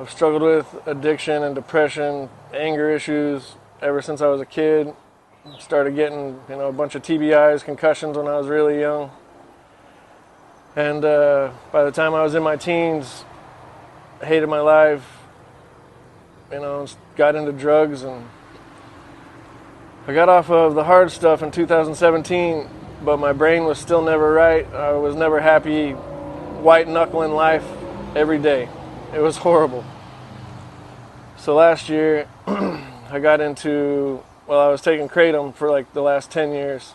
I've struggled with addiction and depression, anger issues ever since I was a kid. Started getting, a bunch of TBIs, concussions when I was really young. And by the time I was in my teens, I hated my life, got into drugs, and I got off of the hard stuff in 2017, but my brain was still never right. I was never happy, white-knuckling life every day. It was horrible. So last year, I got into, I was taking Kratom for like the last 10 years.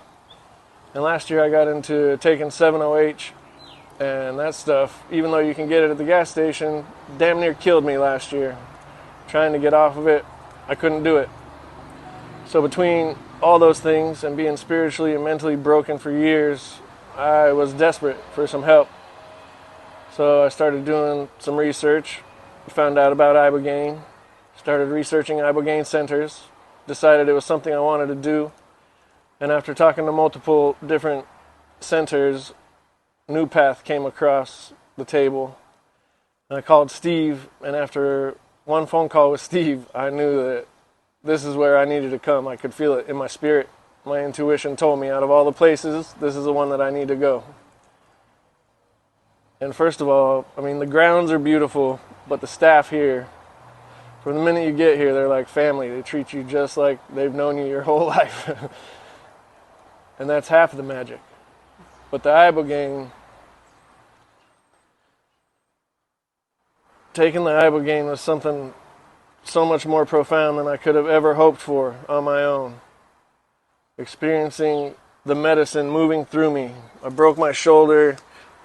And last year I got into taking 7-OH, and that stuff, even though you can get it at the gas station, damn near killed me last year. Trying to get off of it, I couldn't do it. So between all those things and being spiritually and mentally broken for years, I was desperate for some help. So I started doing some research, found out about Ibogaine, started researching Ibogaine centers, decided it was something I wanted to do, and after talking to multiple different centers, New Path came across the table. And I called Steve, and after one phone call with Steve, I knew that this is where I needed to come. I could feel it in my spirit. My intuition told me out of all the places, this is the one that I need to go. And first of all, the grounds are beautiful, but the staff here, from the minute you get here, they're like family. They treat you just like they've known you your whole life. And that's half the magic. But the Ibogaine, taking the Ibogaine was something so much more profound than I could have ever hoped for on my own. Experiencing the medicine moving through me. I broke my shoulder,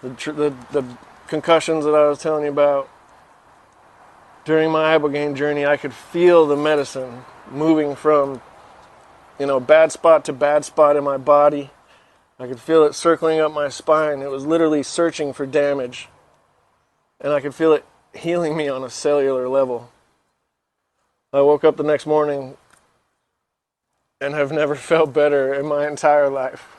the concussions that I was telling you about. During my Ibogaine journey, I could feel the medicine moving from, bad spot to bad spot in my body. I could feel it circling up my spine. It was literally searching for damage. And I could feel it healing me on a cellular level. I woke up the next morning and have never felt better in my entire life.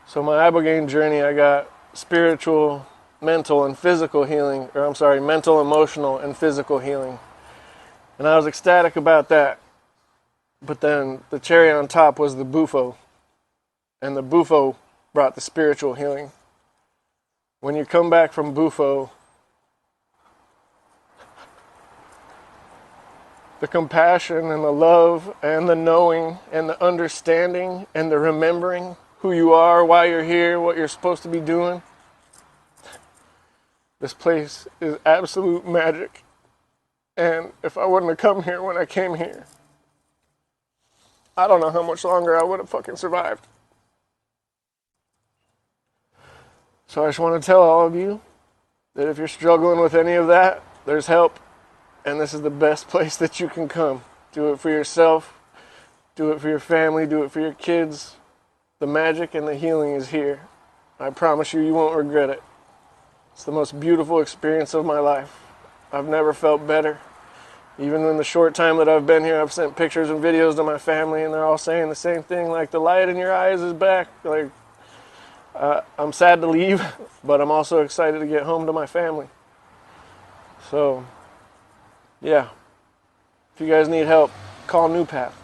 So my Ibogaine journey, I got spiritual, mental, and physical healing, mental, emotional, and physical healing. And I was ecstatic about that. But then the cherry on top was the Bufo. And the Bufo brought the spiritual healing. When you come back from Bufo, the compassion and the love and the knowing and the understanding and the remembering who you are, why you're here, what you're supposed to be doing. This place is absolute magic. And if I wouldn't have come here when I came here, I don't know how much longer I would have fucking survived. So I just want to tell all of you that if you're struggling with any of that, there's help. And this is the best place that you can come. Do it for yourself. Do it for your family. Do it for your kids. The magic and the healing is here. I promise you, you won't regret it. It's the most beautiful experience of my life. I've never felt better. Even in the short time that I've been here, I've sent pictures and videos to my family, and they're all saying the same thing, like, the light in your eyes is back. Like, I'm sad to leave, but I'm also excited to get home to my family. So, yeah. If you guys need help, call New Path.